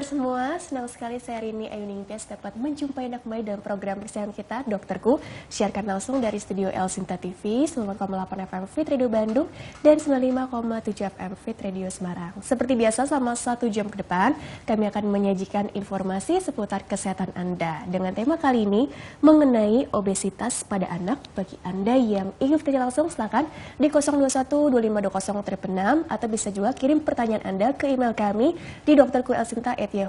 semua, senang sekali saya Rini Ayuning Tias dapat menjumpai Anak Bayi dalam program kesayangan kita, Dokterku. Siarkan langsung dari studio El Sinta TV, 9,8 FM Fit Radio Bandung, dan 95,7 FM Fit Radio Semarang. Seperti biasa, selama 1 jam ke depan, kami akan menyajikan informasi seputar kesehatan Anda. Dengan tema kali ini, mengenai obesitas pada anak. Bagi Anda yang ingin bertanya langsung, silakan di 021-2520-6, atau bisa juga kirim pertanyaan Anda ke email kami di dokterkuelsinta@yahoo.co.id.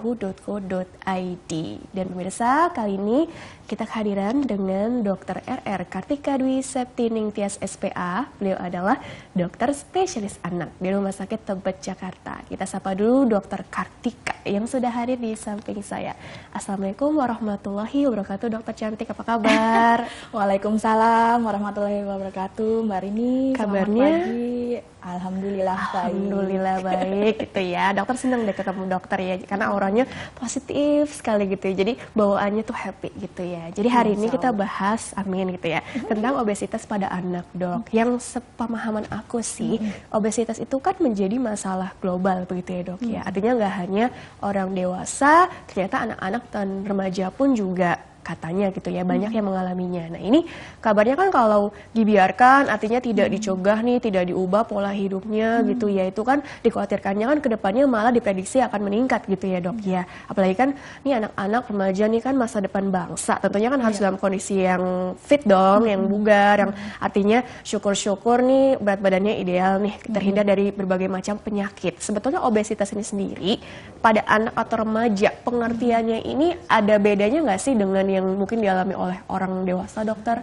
Dan pemirsa, kali ini kita kehadiran dengan Dr. RR Kartika Dwi Septining Tias SPA. Beliau adalah dokter spesialis anak di Rumah Sakit Tebet Jakarta. Kita sapa dulu Dr. Kartika yang sudah hadir di samping saya. Assalamualaikum warahmatullahi wabarakatuh. Dokter cantik, apa kabar? Waalaikumsalam warahmatullahi wabarakatuh. Mbak Rini, kabarnya? Selamat pagi. Alhamdulillah baik. Alhamdulillah baik gitu ya. Dokter senang deh ketemu dokter ya, karena auranya positif sekali gitu ya. Jadi bawaannya tuh happy gitu ya. Jadi hari ini kita bahas, amin gitu ya, tentang obesitas pada anak, Dok. Yang sepemahaman aku sih, obesitas itu kan menjadi masalah global begitu ya, Dok ya. Artinya nggak hanya orang dewasa, ternyata anak-anak dan remaja pun juga katanya gitu ya, banyak yang mengalaminya. Nah, ini kabarnya kan kalau dibiarkan, artinya tidak dicegah nih, tidak diubah pola hidupnya gitu ya, itu kan dikhawatirkannya kan kedepannya malah diprediksi akan meningkat gitu ya, Dok ya. Apalagi kan nih anak-anak remaja nih kan masa depan bangsa, tentunya kan harus dalam kondisi yang fit dong, yang bugar, yang artinya syukur-syukur nih berat badannya ideal nih, terhindar dari berbagai macam penyakit. Sebetulnya obesitas ini sendiri pada anak atau remaja, pengertiannya ini ada bedanya nggak sih dengan yang mungkin dialami oleh orang dewasa, dokter?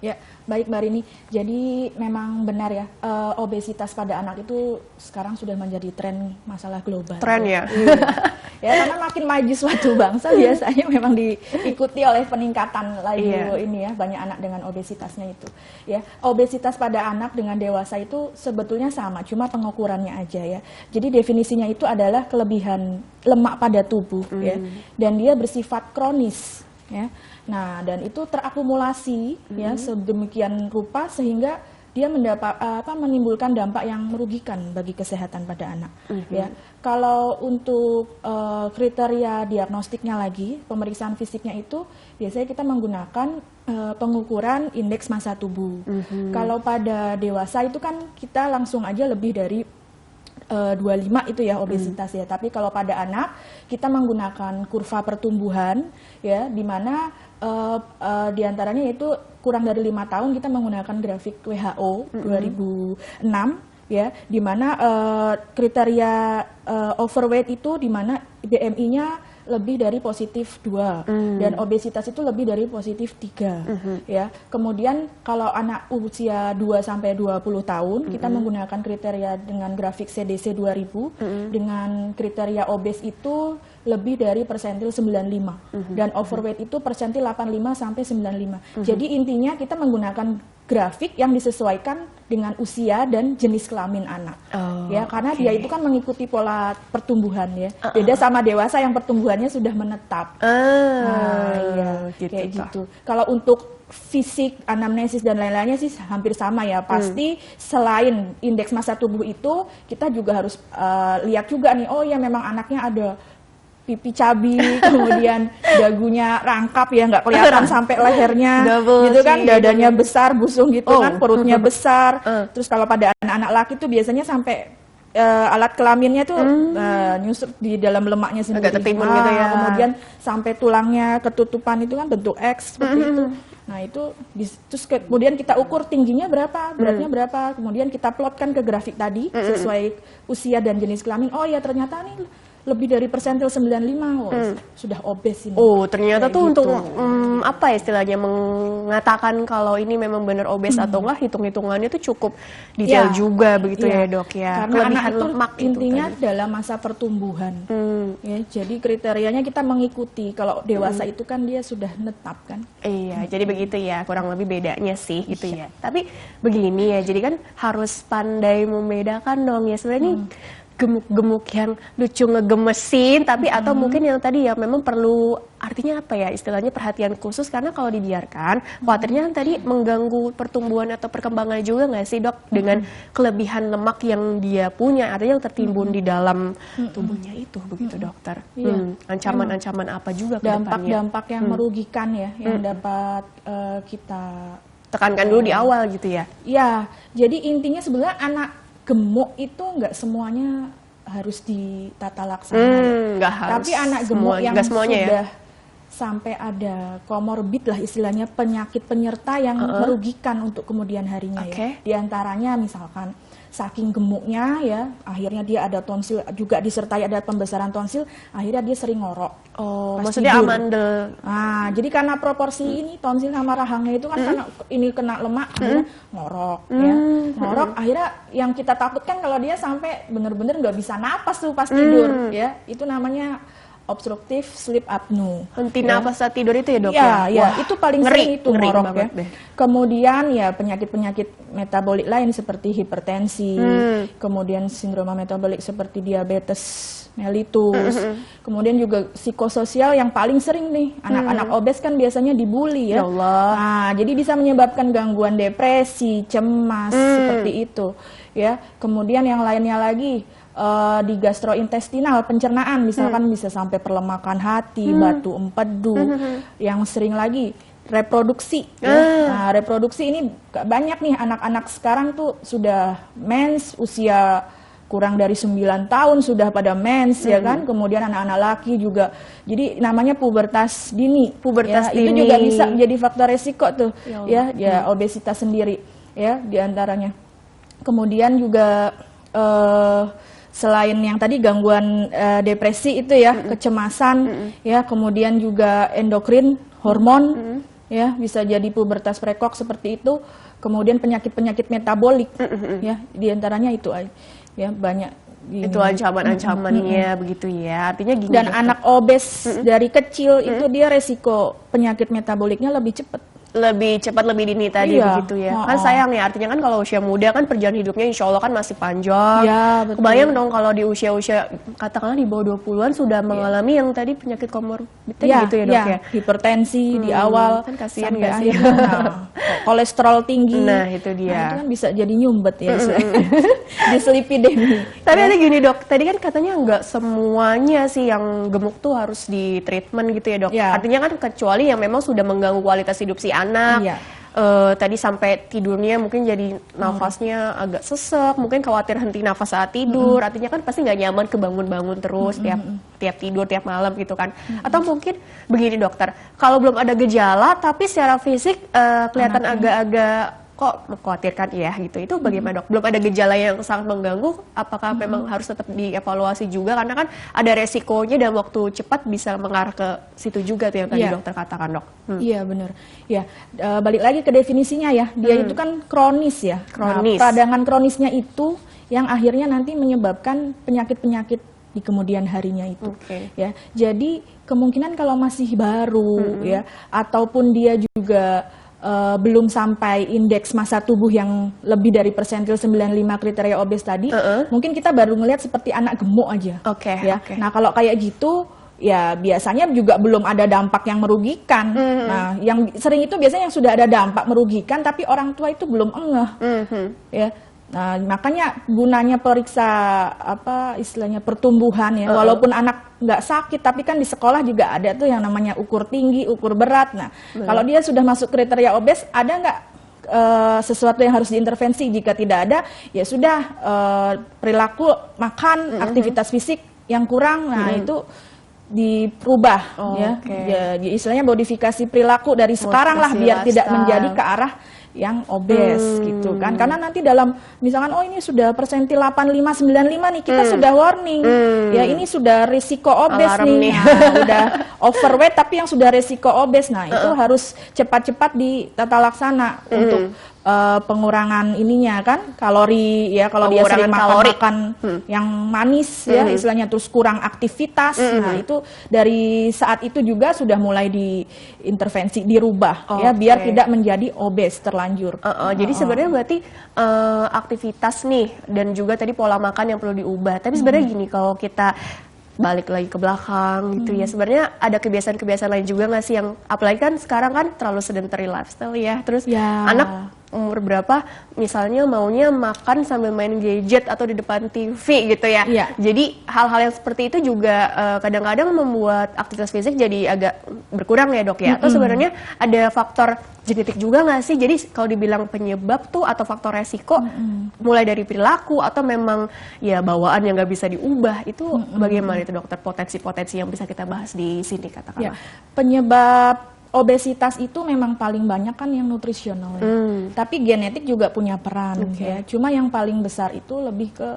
Ya, baik Mbak Rini. Jadi memang benar ya, obesitas pada anak itu sekarang sudah menjadi tren masalah global. Tren ya? Ya, karena makin maju suatu bangsa biasanya memang diikuti oleh peningkatan lagi ini ya, banyak anak dengan obesitasnya itu. Ya, obesitas pada anak dengan dewasa itu sebetulnya sama, cuma pengukurannya aja ya. Jadi definisinya itu adalah kelebihan lemak pada tubuh ya, dan dia bersifat kronis ya. Nah, dan itu terakumulasi ya sedemikian rupa sehingga dia menimbulkan dampak yang merugikan bagi kesehatan pada anak. Ya, kalau untuk kriteria diagnostiknya lagi, pemeriksaan fisiknya itu biasanya kita menggunakan pengukuran indeks massa tubuh. Kalau pada dewasa itu kan kita langsung aja lebih dari 25 itu ya obesitas ya. Tapi kalau pada anak kita menggunakan kurva pertumbuhan ya, di mana diantaranya itu kurang dari 5 tahun kita menggunakan grafik WHO 2006 ya, di mana kriteria overweight itu di mana BMI-nya lebih dari positif 2 dan obesitas itu lebih dari positif 3 ya. Kemudian kalau anak usia 2 sampai 20 tahun kita menggunakan kriteria dengan grafik CDC 2000 dengan kriteria obes itu lebih dari persentil 95 dan overweight itu persentil 85 sampai 95. Jadi intinya kita menggunakan grafik yang disesuaikan dengan usia dan jenis kelamin anak. Ya, karena dia itu kan mengikuti pola pertumbuhan ya. Beda sama dewasa yang pertumbuhannya sudah menetap. Nah, ya, gitu, kayak gitu. Kalau untuk fisik, anamnesis dan lain-lainnya sih hampir sama ya. Pasti selain indeks massa tubuh itu, kita juga harus lihat juga nih, oh ya memang anaknya ada pipi cabi, kemudian dagunya rangkap ya, nggak kelihatan sampai lehernya, gitu kan, dadanya besar, busung gitu kan, perutnya besar. Terus kalau pada anak-anak laki tuh biasanya sampai alat kelaminnya tuh nyusup di dalam lemaknya sendiri. Agak tertimbun gitu ya. Kemudian sampai tulangnya ketutupan itu kan bentuk X seperti itu. Nah itu, terus kemudian kita ukur tingginya berapa, beratnya berapa, kemudian kita plotkan ke grafik tadi sesuai usia dan jenis kelamin. Oh ya ternyata nih lebih dari persentil 95, sudah obes ini. Oh, ternyata kayak tuh gitu. Untuk apa istilahnya mengatakan kalau ini memang benar obes atau enggak, hitung-hitungannya tuh cukup detail juga begitu ya, Dok ya. Karena Kelebihan anak itu lemak intinya itu dalam masa pertumbuhan. Ya, jadi kriterianya kita mengikuti. Kalau dewasa itu kan dia sudah netap kan. Iya, jadi begitu ya, kurang lebih bedanya sih gitu ya. Tapi begini ya, jadi kan harus pandai membedakan dong ya sebenarnya. gemuk-gemuk yang lucu ngegemesin, tapi atau mungkin yang tadi yang memang perlu artinya apa ya istilahnya perhatian khusus, karena kalau dibiarkan khawatirnya kan tadi mengganggu pertumbuhan atau perkembangan juga nggak sih dok, dengan kelebihan lemak yang dia punya, artinya yang tertimbun di dalam tubuhnya itu, begitu dokter. Ancaman-ancaman apa juga ke depannya? Dampak yang merugikan ya, yang dapat kita tekankan dulu di awal gitu ya? Ya, jadi intinya sebenarnya anak gemuk itu nggak semuanya harus ditata laksana. Nggak harus. Tapi anak gemuk yang sudah ya? Sampai ada komorbid lah istilahnya, penyakit penyerta yang merugikan untuk kemudian harinya ya. Di antaranya misalkan saking gemuknya ya, akhirnya dia ada tonsil juga disertai ada pembesaran tonsil, akhirnya dia sering ngorok. Oh, maksudnya tidur. amandel. Nah, jadi karena proporsi ini tonsil sama rahangnya itu kan karena ini kena lemak, akhirnya ngorok ya. Ngorok akhirnya yang kita takutkan kalau dia sampai bener-bener nggak bisa napas tuh pas tidur ya. Itu namanya obstructive sleep apnea. Henti napas saat tidur itu ya dok? Ya, itu paling sering itu ngorok ya. Deh. Kemudian ya penyakit-penyakit metabolik lain seperti hipertensi, kemudian sindroma metabolik seperti diabetes mellitus, kemudian juga psikososial yang paling sering nih, anak-anak obes kan biasanya dibully ya. Nah, jadi bisa menyebabkan gangguan depresi, cemas, seperti itu ya. Kemudian yang lainnya lagi, di gastrointestinal, pencernaan misalkan bisa sampai perlemakan hati, batu empedu. Yang sering lagi reproduksi ya. Nah, reproduksi ini banyak nih anak-anak sekarang tuh sudah mens usia kurang dari 9 tahun sudah pada mens ya kan. Kemudian anak-anak laki juga. Jadi namanya pubertas dini. Pubertas dini. Itu juga bisa menjadi faktor resiko tuh ya obesitas sendiri ya diantaranya. Kemudian juga selain yang tadi gangguan depresi itu ya, kecemasan ya, kemudian juga endokrin, hormon ya, bisa jadi pubertas prekok seperti itu, kemudian penyakit-penyakit metabolik ya, diantaranya itu ya banyak. Itu ancaman-ancamannya begitu ya, artinya gini. Dan anak obes dari kecil itu dia resiko penyakit metaboliknya lebih cepat. Lebih cepat, lebih dini tadi begitu ya. Kan sayang ya, artinya kan kalau usia muda kan perjalanan hidupnya insya Allah kan masih panjang. Ya, betul. Kebayang dong kalau di usia-usia katakanlah di bawah 20-an sudah mengalami yang tadi penyakit komorbid gitu ya dok ya. Hipertensi di awal kan kasihan nggak sih? Kolesterol tinggi. Nah itu dia. Nah, itu kan bisa jadi nyumbet ya. Dislipidemi. Tapi ada gini dok, tadi kan katanya nggak semuanya sih yang gemuk tuh harus di treatment gitu ya dok. Artinya kan kecuali yang memang sudah mengganggu kualitas hidup si anak, tadi sampai tidurnya mungkin jadi nafasnya agak sesek, mungkin khawatir henti nafas saat tidur, artinya kan pasti nggak nyaman kebangun-bangun terus tiap tidur tiap malam gitu kan. Atau mungkin begini dokter, kalau belum ada gejala tapi secara fisik kelihatan agak-agak kok mengkhawatirkan ya gitu, itu bagaimana dok? Belum ada gejala yang sangat mengganggu, apakah memang harus tetap dievaluasi juga, karena kan ada resikonya dan waktu cepat bisa mengarah ke situ juga tuh yang tadi dokter katakan dok. Iya benar. Ya balik lagi ke definisinya ya, dia itu kan kronis ya. Kronis. Nah, peradangan kronisnya itu yang akhirnya nanti menyebabkan penyakit-penyakit di kemudian harinya itu. Ya, jadi kemungkinan kalau masih baru ya, ataupun dia juga belum sampai indeks massa tubuh yang lebih dari persentil 95 kriteria obes tadi, mungkin kita baru ngelihat seperti anak gemuk aja. Nah kalau kayak gitu ya biasanya juga belum ada dampak yang merugikan. Nah yang sering itu biasanya yang sudah ada dampak merugikan tapi orang tua itu belum engeh. Ya. Nah, makanya gunanya periksa apa istilahnya pertumbuhan ya. Walaupun anak nggak sakit, tapi kan di sekolah juga ada tuh yang namanya ukur tinggi, ukur berat. Nah, kalau dia sudah masuk kriteria obes, ada nggak sesuatu yang harus diintervensi? Jika tidak ada, ya sudah perilaku makan, aktivitas fisik yang kurang. Nah, itu diperubah ya. Istilahnya modifikasi perilaku dari sekarang lah biar tidak menjadi ke arah yang obes gitu kan, karena nanti dalam misalkan ini sudah persentil 85 95 nih kita sudah warning ya ini sudah risiko obes nih. Nah, udah overweight tapi yang sudah risiko obes, nah itu harus cepat-cepat ditata laksana untuk pengurangan ininya kan kalori ya, kalau dia sering makan yang manis ya istilahnya, terus kurang aktivitas. Nah itu dari saat itu juga sudah mulai diintervensi, dirubah ya biar tidak menjadi obes terlanjur. Jadi sebenarnya berarti aktivitas nih dan juga tadi pola makan yang perlu diubah. Tapi sebenarnya gini, kalau kita balik lagi ke belakang gitu ya, sebenarnya ada kebiasaan-kebiasaan lain juga nggak sih yang apalagi kan sekarang kan terlalu sedentary lifestyle ya, terus anak umur berapa misalnya maunya makan sambil main gadget atau di depan TV gitu ya. Jadi hal-hal yang seperti itu juga kadang-kadang membuat aktivitas fisik jadi agak berkurang ya dok ya. Atau sebenarnya ada faktor genetik juga nggak sih? Jadi kalau dibilang penyebab tuh atau faktor resiko mulai dari perilaku atau memang ya bawaan yang nggak bisa diubah, itu bagaimana itu dokter, potensi-potensi yang bisa kita bahas di sini katakanlah? Penyebab obesitas itu memang paling banyak kan yang nutrisional ya. Tapi genetik juga punya peran ya. Cuma yang paling besar itu lebih ke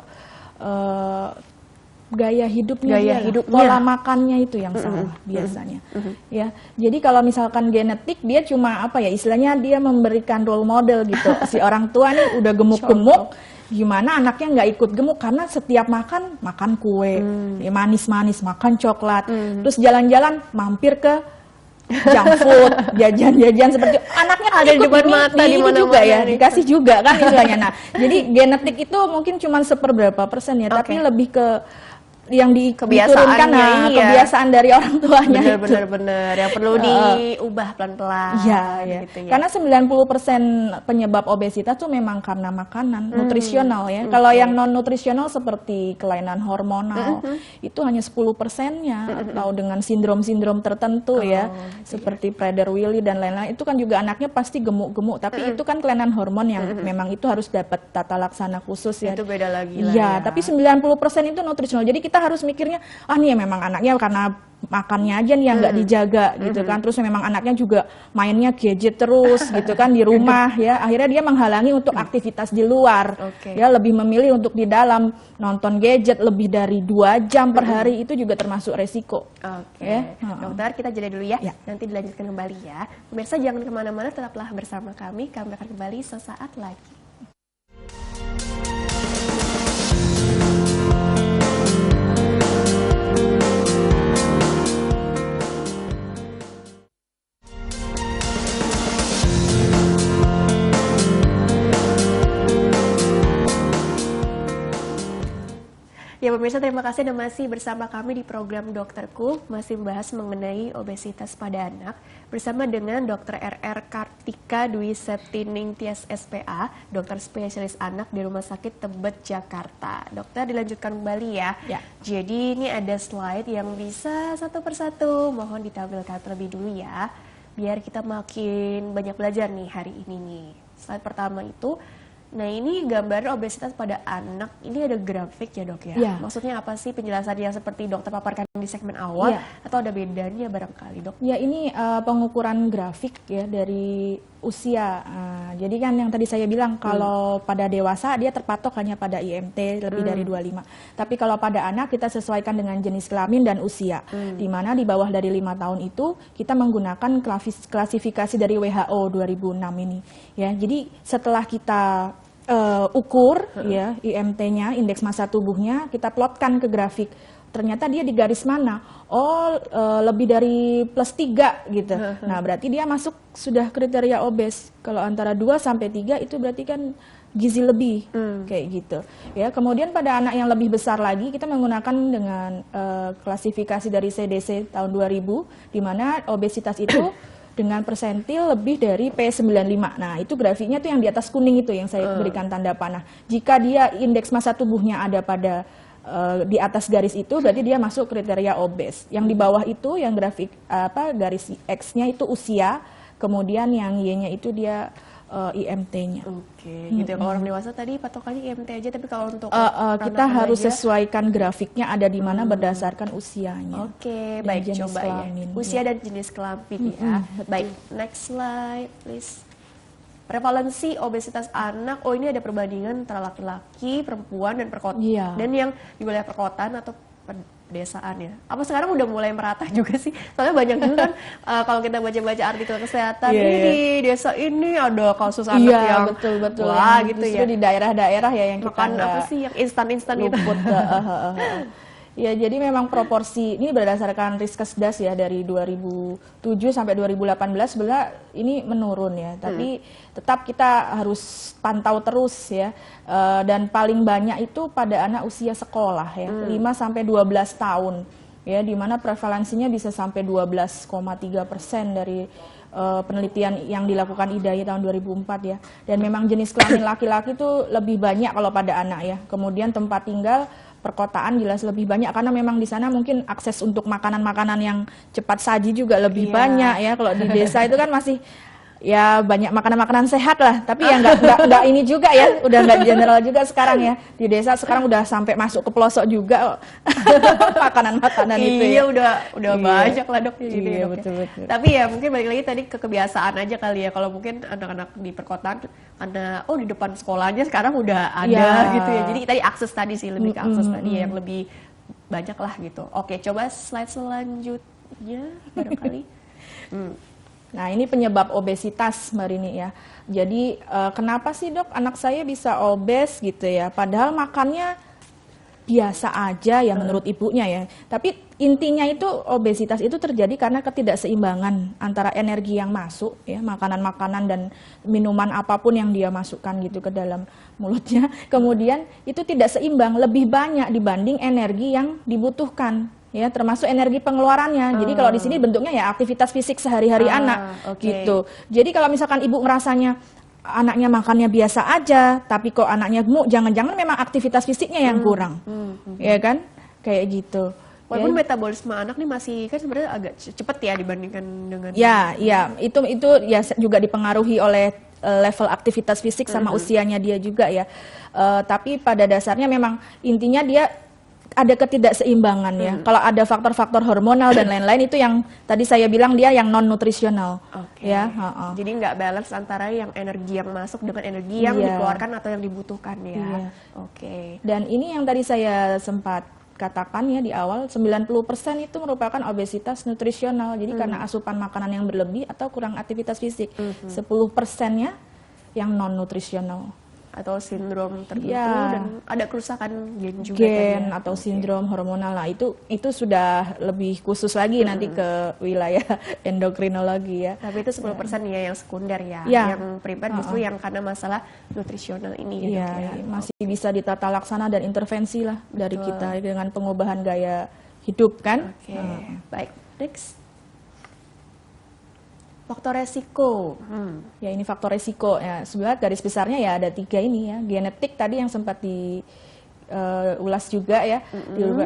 gaya hidupnya, pola makannya itu yang salah biasanya. Ya. Jadi kalau misalkan genetik dia cuma apa ya, istilahnya dia memberikan role model gitu. Si orang tua nih udah gemuk-gemuk, gimana anaknya nggak ikut gemuk karena setiap makan kue, ya manis-manis, makan coklat, terus jalan-jalan mampir ke junk food, jajan-jajan seperti anaknya ada di depan mata di mana juga ya, dikasih juga kan istilahnya. Nah, jadi genetik itu mungkin cuma seberapa persen ya, tapi lebih ke yang diturunkan kebiasaan dari orang tuanya. Benar-benar yang perlu diubah pelan-pelan. Gitu ya. Karena 90% penyebab obesitas tuh memang karena makanan, nutrisional ya. Kalau yang non nutrisional seperti kelainan hormonal itu hanya 10%-nya atau dengan sindrom-sindrom tertentu seperti Prader-Willi dan lain-lain. Itu kan juga anaknya pasti gemuk-gemuk, tapi itu kan kelainan hormon yang memang itu harus dapat tata laksana khusus ya. Itu beda lagi lah ya. Tapi 90% itu nutrisional. Jadi kita harus mikirnya, nih memang anaknya karena makannya aja nih yang nggak dijaga gitu kan, terus memang anaknya juga mainnya gadget terus gitu kan di rumah ya, akhirnya dia menghalangi untuk aktivitas di luar. Ya lebih memilih untuk di dalam nonton gadget lebih dari 2 jam per hari, itu juga termasuk resiko. Dokter, kita jeda dulu ya, nanti dilanjutkan kembali ya. Pemirsa jangan kemana-mana, tetaplah bersama kami akan kembali sesaat lagi. Ya pemirsa, terima kasih dan masih bersama kami di program Dokterku, masih membahas mengenai obesitas pada anak bersama dengan Dr. RR Kartika Dwi Septining Tias SPA, dokter spesialis anak di Rumah Sakit Tebet Jakarta. Dokter, dilanjutkan kembali ya. Jadi ini ada slide yang bisa satu persatu mohon ditampilkan terlebih dulu ya, biar kita makin banyak belajar nih hari ini nih. Slide pertama itu, nah ini gambar obesitas pada anak, ini ada grafik ya dok ya? Maksudnya apa sih penjelasan yang seperti dokter paparkan di segmen awal atau ada bedanya barangkali dok? Ya ini pengukuran grafik ya dari usia. Jadi kan yang tadi saya bilang kalau pada dewasa dia terpatok hanya pada IMT lebih dari 25. Tapi kalau pada anak kita sesuaikan dengan jenis kelamin dan usia. Di mana di bawah dari 5 tahun itu kita menggunakan klasifikasi dari WHO 2006 ini. Ya, jadi setelah kita ukur ya IMT-nya, indeks massa tubuhnya, kita plotkan ke grafik. Ternyata dia di garis mana? Lebih dari +3 gitu. Nah, berarti dia masuk sudah kriteria obes. Kalau antara 2 sampai 3 itu berarti kan gizi lebih kayak gitu. Ya, kemudian pada anak yang lebih besar lagi kita menggunakan dengan klasifikasi dari CDC tahun 2000 di mana obesitas itu dengan persentil lebih dari P95. Nah, itu grafiknya tuh yang di atas kuning itu yang saya berikan tanda panah. Jika dia indeks massa tubuhnya ada pada di atas garis itu, berarti dia masuk kriteria obes. Yang di bawah itu yang grafik garis X-nya itu usia, kemudian yang Y-nya itu dia IMT-nya. Gitu ya. Kalau orang dewasa tadi patokannya IMT aja, tapi kalau untuk kita harus sesuaikan grafiknya ada di mana berdasarkan usianya. Baik, coba ya. Usia dan jenis kelamin ya. Baik, next slide please. Prevalensi obesitas anak, ini ada perbandingan antara laki-laki, perempuan, dan perkotaan. Dan yang di wilayah perkotaan atau pedesaan ya. Apa sekarang udah mulai merata juga sih? Soalnya banyak juga kan kalau kita baca-baca artikel kesehatan, ini di desa ini ada kasus anak yang betul wah yang gitu justru ya. di daerah-daerah ya yang kita Makan apa sih yang instan-instan gitu. luput. Ya, jadi memang proporsi ini berdasarkan Riskesdas ya dari 2007 sampai 2018 sebenarnya ini menurun ya, tapi tetap kita harus pantau terus ya. Dan paling banyak itu pada anak usia sekolah ya, 5 sampai 12 tahun ya, di mana prevalensinya bisa sampai 12,3% dari penelitian yang dilakukan IDAI tahun 2004 ya. Dan memang jenis kelamin laki-laki itu lebih banyak kalau pada anak ya. Kemudian tempat tinggal perkotaan jelas lebih banyak karena memang di sana mungkin akses untuk makanan-makanan yang cepat saji juga lebih banyak ya. Kalau di desa itu kan masih ya banyak makanan-makanan sehat lah, tapi ya nggak ini juga ya, udah nggak general juga sekarang ya. Di desa sekarang udah sampai masuk ke pelosok juga makanan-makanan itu ya. Udah banyak lah dok gitu ya, dok, betul. Tapi ya mungkin balik lagi tadi ke kebiasaan aja kali ya. Kalau mungkin anak-anak di perkotaan ada di depan sekolahnya sekarang udah ada gitu ya. Jadi tadi akses tadi sih, lebih ke akses tadi yang lebih banyak lah gitu. Oke, coba slide selanjutnya barangkali. Nah, ini penyebab obesitas, Mbak Rini ya. Jadi kenapa sih dok anak saya bisa obes gitu ya? Padahal makannya biasa aja ya menurut ibunya ya. Tapi intinya itu obesitas itu terjadi karena ketidakseimbangan antara energi yang masuk ya, makanan-makanan dan minuman apapun yang dia masukkan gitu ke dalam mulutnya. Kemudian itu tidak seimbang, lebih banyak dibanding energi yang dibutuhkan. Ya, termasuk energi pengeluarannya. Jadi kalau di sini bentuknya ya aktivitas fisik sehari-hari anak gitu. Jadi kalau misalkan ibu ngerasanya anaknya makannya biasa aja, tapi kok anaknya gemuk, jangan-jangan memang aktivitas fisiknya yang kurang. Ya kan? Kayak gitu. Walaupun metabolisme anak nih masih kan sebenarnya agak cepat ya dibandingkan dengan Ya, itu ya juga dipengaruhi oleh level aktivitas fisik sama usianya dia juga ya. Tapi pada dasarnya memang intinya dia ada ketidakseimbangan ya. Kalau ada faktor-faktor hormonal dan lain-lain itu yang tadi saya bilang dia yang non nutrisional. Ya. Jadi nggak balance antara yang energi yang masuk dengan energi yang dikeluarkan atau yang dibutuhkan ya. Dan ini yang tadi saya sempat katakan ya di awal, 90% itu merupakan obesitas nutrisional. Jadi karena asupan makanan yang berlebih atau kurang aktivitas fisik. 10%-nya yang non nutrisional. Atau sindrom tertentu dan ada kerusakan gen juga atau sindrom hormonal. Nah, itu sudah lebih khusus lagi nanti ke wilayah endokrinologi ya. Tapi itu 10% ya yang sekunder ya. Yang primer justru yang karena masalah nutrisional ini ya, dok ya. Masih bisa ditata laksana dan intervensi lah dari kita dengan pengubahan gaya hidup kan. Baik, next. Faktor resiko. Ya, ini faktor resiko ya. Sebenarnya garis besarnya ya ada 3 ini ya. Genetik tadi yang sempat diulas juga ya.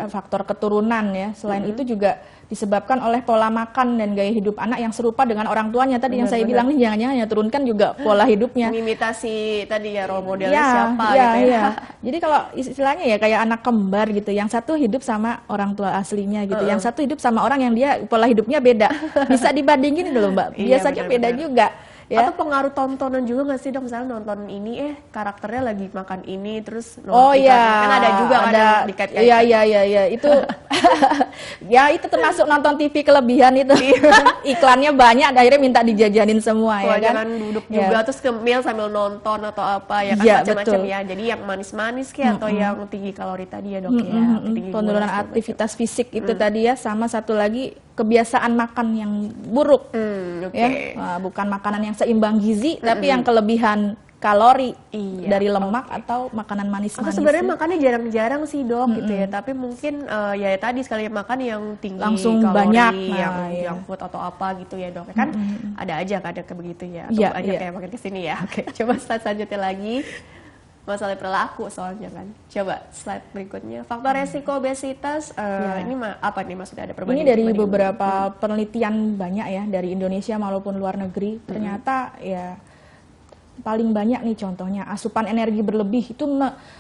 Faktor keturunan ya. Selain itu juga disebabkan oleh pola makan dan gaya hidup anak yang serupa dengan orang tuanya tadi yang saya bilang nih, jangan-jangan ya turunkan juga pola hidupnya. Mengimitasi tadi ya role modelnya siapa gitu ya. Jadi kalau istilahnya ya kayak anak kembar gitu, yang satu hidup sama orang tua aslinya gitu, yang satu hidup sama orang yang dia pola hidupnya beda. Bisa dibandingin dulu Mbak, biasanya beda juga. Ya. Atau pengaruh tontonan juga nggak sih dok? Misalnya nonton ini karakternya lagi makan ini terus nonton kan ada juga dikait-kait. Iya itu ya itu termasuk nonton TV kelebihan itu. Iklannya banyak akhirnya minta dijajanin semua ya kan. Jangan duduk juga terus kemil sambil nonton atau apa ya kan macam-macam ya. Jadi yang manis-manis kayak atau yang tinggi kalori tadi ya dok ya. Penurunan aktivitas fisik itu tadi ya, sama satu lagi kebiasaan makan yang buruk. Ya, bukan makanan yang seimbang gizi, tapi yang kelebihan kalori dari lemak atau makanan manis-manis. Atau sebenarnya makannya jarang-jarang sih dok gitu ya, tapi mungkin ya tadi sekali makan yang tinggi langsung kalori, banyak, yang food atau apa gitu ya dok, kan ada aja kadang kayak begitu ya, atau banyak kayak makin kesini ya. Coba slide selanjutnya lagi. Masalah perilaku soalnya kan. Coba slide berikutnya. Faktor resiko obesitas, ini apa nih maksudnya ada perbandingan? Ini dari beberapa penelitian banyak ya, dari Indonesia maupun luar negeri. Ternyata ya paling banyak nih contohnya, asupan energi berlebih itu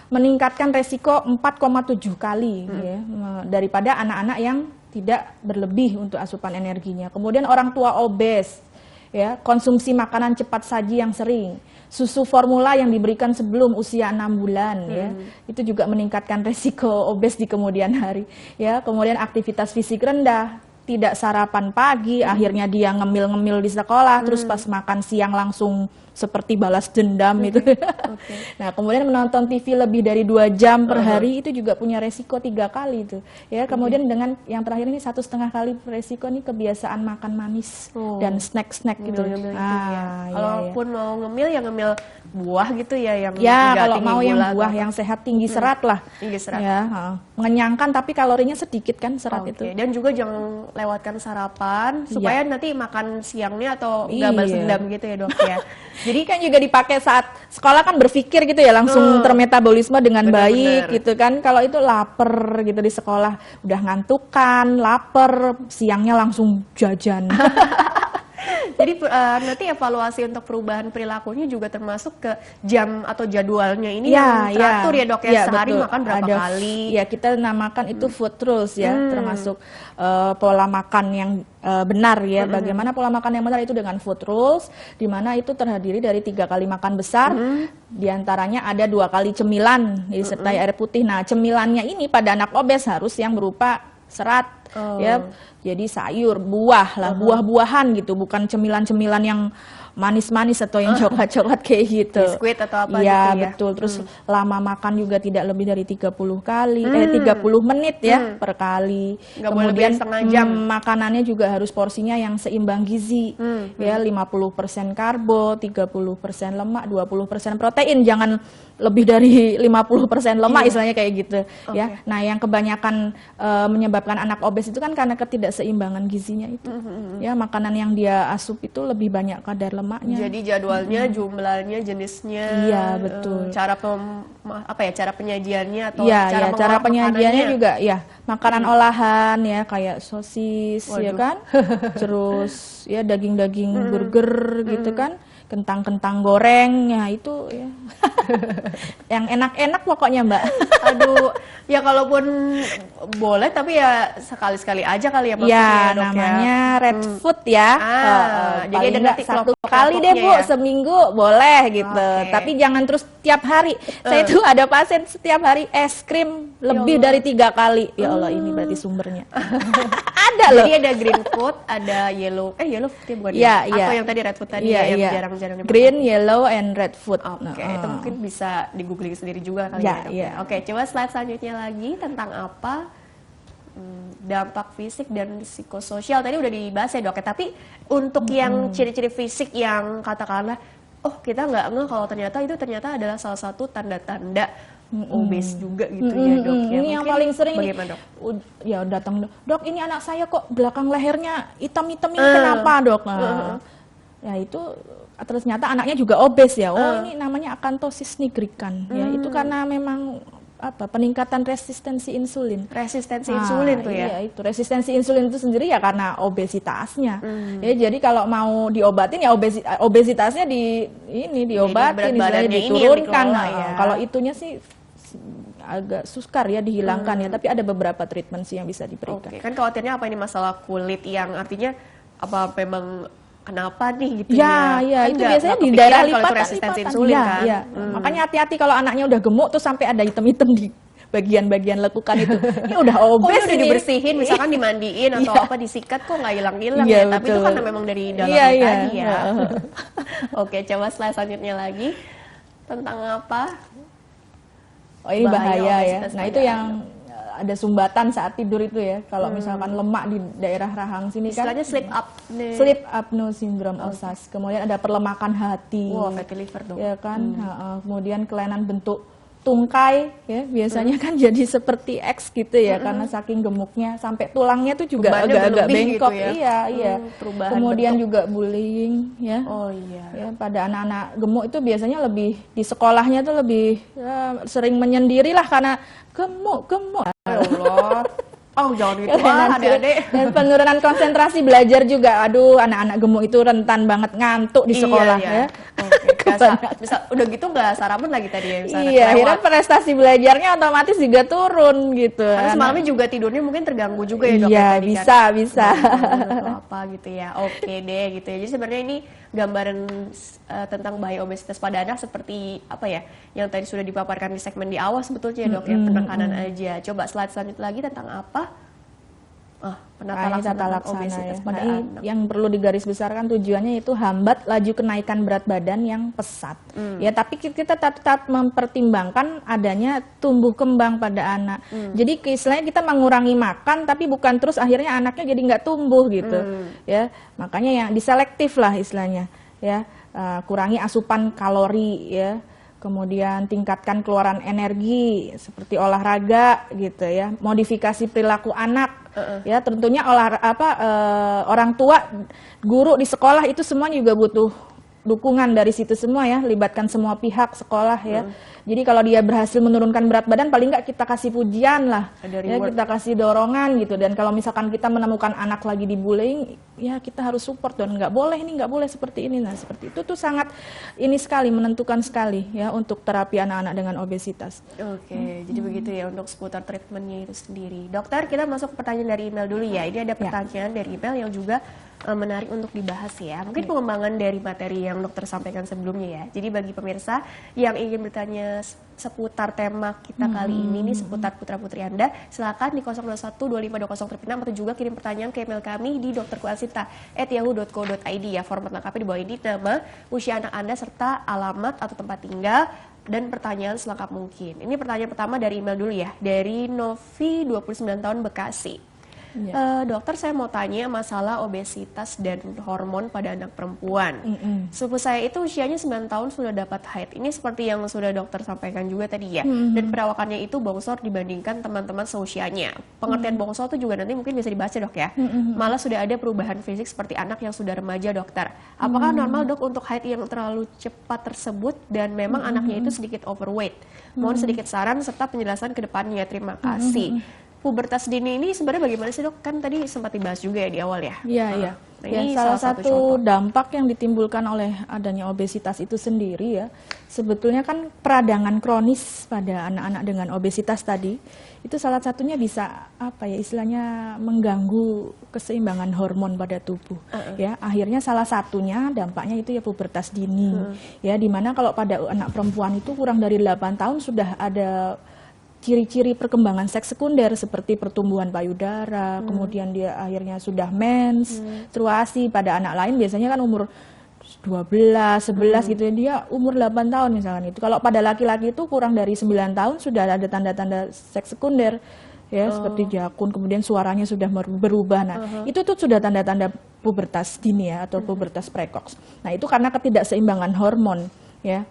meningkatkan resiko 4,7 kali ya, daripada anak-anak yang tidak berlebih untuk asupan energinya. Kemudian orang tua obes, ya, konsumsi makanan cepat saji yang sering, susu formula yang diberikan sebelum usia 6 bulan, ya, itu juga meningkatkan resiko obes di kemudian hari, ya. Kemudian aktivitas fisik rendah, tidak sarapan pagi, akhirnya dia ngemil-ngemil di sekolah, terus pas makan siang langsung seperti balas dendam itu. Nah, kemudian menonton TV lebih dari 2 jam per hari itu juga punya resiko 3 kali itu. Ya, kemudian dengan yang terakhir ini 1,5 kali resiko nih kebiasaan makan manis dan snack-snack gitu. Kalaupun mau ngemil ya ngemil buah gitu ya yang kalau mau yang buah yang sehat tinggi serat lah. Tinggi serat. Ya, mengenyangkan tapi kalorinya sedikit kan serat itu. Dan juga jangan lewatkan sarapan supaya nanti makan siangnya atau nggak balas dendam gitu ya, Dok ya. Jadi kan juga dipakai saat sekolah kan berpikir gitu ya, langsung termetabolisme dengan baik gitu kan. Kalau itu lapar gitu di sekolah, udah ngantukan, lapar, siangnya langsung jajan. Jadi nanti evaluasi untuk perubahan perilakunya juga termasuk ke jam atau jadwalnya ini yang teratur ya, Dok ya, sehari betul. makan berapa kali. Ya, kita namakan itu food rules ya, termasuk pola makan yang benar ya. Bagaimana pola makan yang benar itu dengan food rules, di mana itu terdiri dari 3 kali makan besar, diantaranya ada 2 kali cemilan disertai air putih. Nah, cemilannya ini pada anak obes harus yang berupa serat, ya. Jadi sayur, buah lah, buah-buahan gitu, bukan cemilan-cemilan yang manis-manis atau yang coklat-coklat kayak gitu. Biskuit atau apa gitu ya. Betul. Terus lama makan juga tidak lebih dari 30 kali, 30 menit ya per kali. Nggak Kemudian setengah jam. Makanannya juga harus porsinya yang seimbang gizi. Ya, 50% karbo, 30% lemak, 20% protein. Jangan lebih dari 50% lemak istilahnya kayak gitu ya. Nah, yang kebanyakan menyebabkan anak obes itu kan karena ketidakseimbangan gizinya itu. Ya, makanan yang dia asup itu lebih banyak kadar lemaknya. Jadi jadwalnya, jumlahnya, jenisnya, betul. Cara cara penyajiannya atau cara penyajiannya juga ya, makanan olahan ya kayak sosis ya kan. Terus ya daging-daging burger gitu kan. Kentang-kentang goreng, ya itu ya. Yang enak-enak pokoknya, Mbak. Aduh, ya kalaupun boleh tapi ya sekali-sekali aja kali ya maksudnya, ya, Dok, namanya red food ya. Jadi ada nanti 1 kali deh, Bu, seminggu boleh gitu. Tapi jangan terus tiap hari. Saya itu ada pasien setiap hari es krim lebih dari 3 kali. Ya Allah, ini berarti sumbernya. Ada loh. Jadi ada green food, ada yellow food bukan ya? Atau yang tadi red food tadi yang jarang-jarang dimakan. Green, yellow, and red food. Itu mungkin bisa di googling sendiri juga kali ya, Dok. Oke, coba slide selanjutnya lagi tentang apa dampak fisik dan psikososial. Tadi udah dibahas ya, Dok ya. Tapi untuk yang ciri-ciri fisik yang katakanlah, kita nggak ngeh kalau ternyata adalah salah satu tanda-tanda obes juga gitu ya, Dok. Ini yang paling sering bagaimana, Dok? Ya datang, Dok, ini anak saya kok belakang lehernya hitam-hitam, ini kenapa, Dok? Ya itu ternyata anaknya juga obes ya. Ini namanya akantosis nigricans ya. Itu karena memang peningkatan resistensi insulin. Resistensi insulin tuh ya. Iya, itu resistensi insulin itu sendiri ya karena obesitasnya. Ya, jadi kalau mau diobatin ya obesitasnya diobatin, istilahnya diturunkan. Kalau itunya sih agak sukar ya dihilangkan ya, tapi ada beberapa treatment sih yang bisa diberikan. Kan khawatirnya apa ini masalah kulit yang artinya apa memang kenapa nih gitu ya? Ya, itu biasanya di daerah lipatan. Resistensi insulin kan. Ya. Makanya hati-hati kalau anaknya udah gemuk tuh sampai ada hitam-hitam di bagian-bagian lekukan itu. Ini udah obes, udah dibersihin, misalkan dimandiin atau apa disikat kok nggak hilang-hilang ya. Tapi itu karena memang dari dalamnya tadi ya. Oke, coba slide selanjutnya lagi tentang apa? Ini bahaya ya. Nah, itu yang ada sumbatan saat tidur itu ya. Kalau misalkan lemak di daerah rahang sini kan. Istilahnya sleep apnea syndrome Alsace. Kemudian ada perlemakan hati. Fatty liver dong. Ya kan. Kemudian kelainan bentuk tungkai ya, biasanya kan jadi seperti X gitu ya, karena saking gemuknya sampai tulangnya tuh juga agak-agak bengkok gitu ya. Iya. Kemudian bentuk. Juga bullying ya. Ya, pada anak-anak gemuk itu biasanya lebih di sekolahnya tuh lebih sering menyendiri lah karena gemuk. Ya Allah. Jangan gitu adik-adik. Dan penurunan konsentrasi belajar juga. Aduh, anak-anak gemuk itu rentan banget ngantuk di sekolah ya. Bisa udah gitu nggak sarapan lagi tadi ya. Akhirnya prestasi belajarnya otomatis juga turun gitu. Karena semalamnya juga tidurnya mungkin terganggu juga ya, Dok. Iya, bisa. apa gitu ya. Oke deh gitu ya. Jadi sebenarnya ini gambaran tentang bahaya obesitas pada anak seperti apa ya, yang tadi sudah dipaparkan di segmen di awal sebetulnya dok ya, penekanan aja. Coba slide selanjutnya lagi tentang apa? Tata laksana obesitas ya. pada Nah, anak. yang perlu digarisbesarkan tujuannya itu hambat laju kenaikan berat badan yang pesat. Ya, tapi kita tetap mempertimbangkan adanya tumbuh kembang pada anak. Jadi istilahnya kita mengurangi makan, tapi bukan terus akhirnya anaknya jadi nggak tumbuh gitu. Ya, makanya yang diselektif lah istilahnya. Ya, kurangi asupan kalori ya. Kemudian tingkatkan keluaran energi seperti olahraga gitu ya, modifikasi perilaku anak ya, tentunya orang tua, guru di sekolah itu semua juga butuh dukungan dari situ semua ya, libatkan semua pihak sekolah ya. Jadi kalau dia berhasil menurunkan berat badan, paling nggak kita kasih pujian lah, ya, kita kasih dorongan gitu. Dan kalau misalkan kita menemukan anak lagi dibullying, ya kita harus support dan nggak boleh ini, nggak boleh seperti ini. Nah seperti itu tuh sangat ini sekali, menentukan sekali ya untuk terapi anak-anak dengan obesitas. Oke, jadi begitu ya untuk seputar treatmentnya itu sendiri. Dokter, kita masuk ke pertanyaan dari email dulu ya. Ini ada pertanyaan dari email yang juga menarik untuk dibahas ya. Mungkin pengembangan dari materi yang dokter sampaikan sebelumnya ya. Jadi bagi pemirsa yang ingin bertanya seputar tema kita kali ini seputar putra-putri Anda, silakan di 021252036 atau juga kirim pertanyaan ke email kami di dokterkuasita@yahoo.co.id ya. Format lengkapnya di bawah ini, nama, usia anak Anda serta alamat atau tempat tinggal dan pertanyaan selengkap mungkin. Ini pertanyaan pertama dari email dulu ya, dari Novi 29 tahun Bekasi. Dokter, saya mau tanya masalah obesitas dan hormon pada anak perempuan. Sepupu saya itu usianya 9 tahun sudah dapat haid. Ini seperti yang sudah dokter sampaikan juga tadi ya. Dan perawakannya itu bongsor dibandingkan teman-teman seusianya. Pengertian bongsor itu juga nanti mungkin bisa dibahas ya dok ya. Malah sudah ada perubahan fisik seperti anak yang sudah remaja dokter. Apakah normal dok untuk haid yang terlalu cepat tersebut dan memang anaknya itu sedikit overweight? Mohon sedikit saran serta penjelasan ke depannya. Terima kasih. Pubertas dini ini sebenarnya bagaimana sih dok? Kan tadi sempat dibahas juga ya di awal ya. Iya. Nah, ini salah satu dampak yang ditimbulkan oleh adanya obesitas itu sendiri ya, sebetulnya kan peradangan kronis pada anak-anak dengan obesitas tadi, itu salah satunya bisa apa ya istilahnya mengganggu keseimbangan hormon pada tubuh. Ya, akhirnya salah satunya dampaknya itu ya pubertas dini. Ya, dimana kalau pada anak perempuan itu kurang dari 8 tahun sudah ada ciri-ciri perkembangan seks sekunder seperti pertumbuhan payudara, kemudian dia akhirnya sudah mens, menstruasi. Pada anak lain biasanya kan umur 12, 11 gitu ya, dia umur 8 tahun misalkan itu. Kalau pada laki-laki itu kurang dari 9 tahun sudah ada tanda-tanda seks sekunder ya, seperti jakun, kemudian suaranya sudah berubah. Nah, itu tuh sudah tanda-tanda pubertas dini ya, atau pubertas precox. Nah, itu karena ketidakseimbangan hormon ya.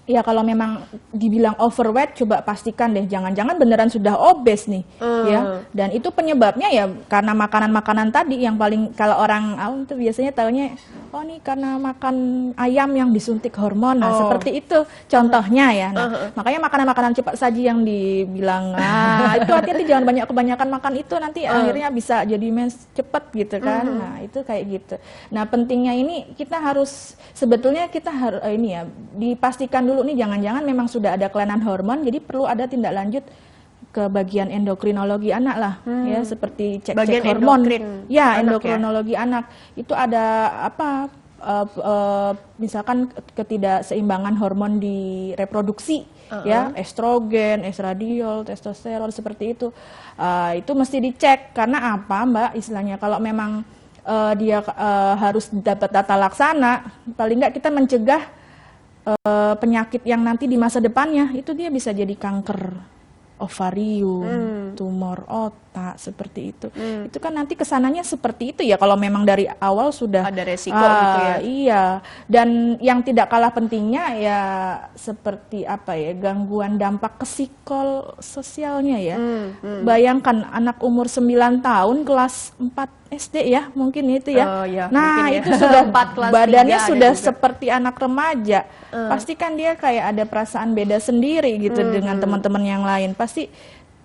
Ya kalau memang dibilang overweight, coba pastikan deh jangan-jangan beneran sudah obes nih ya. Dan itu penyebabnya ya karena makanan-makanan tadi yang paling, kalau orang awam itu biasanya taunya oh nih karena makan ayam yang disuntik hormon. Nah, seperti itu contohnya ya. Nah, makanya makanan-makanan cepat saji yang dibilang itu hati-hati jangan kebanyakan makan itu, nanti akhirnya bisa jadi mens cepat gitu kan. Nah, itu kayak gitu. Nah, pentingnya ini kita harus sebetulnya kita harus ini ya dipastikan dulu nih jangan-jangan memang sudah ada kelainan hormon, jadi perlu ada tindak lanjut ke bagian endokrinologi anak lah ya, seperti cek hormon ya, endokrinologi anak itu ada apa misalkan ketidakseimbangan hormon di reproduksi ya, estrogen, estradiol, testosteron seperti itu mesti dicek. Karena apa Mbak istilahnya, kalau memang dia harus dapat tata laksana, paling nggak kita mencegah penyakit yang nanti di masa depannya itu dia bisa jadi kanker ovarium, tumor otak seperti itu. Itu kan nanti kesananya seperti itu ya kalau memang dari awal sudah ada resiko gitu ya. Iya, dan yang tidak kalah pentingnya ya seperti apa ya, gangguan dampak ke psikososialnya ya. Bayangkan anak umur 9 tahun kelas 4 SD ya, mungkin itu ya. Nah, itu sudah badannya sudah seperti anak remaja. Pasti kan dia kayak ada perasaan beda sendiri gitu dengan teman-teman yang lain. Pasti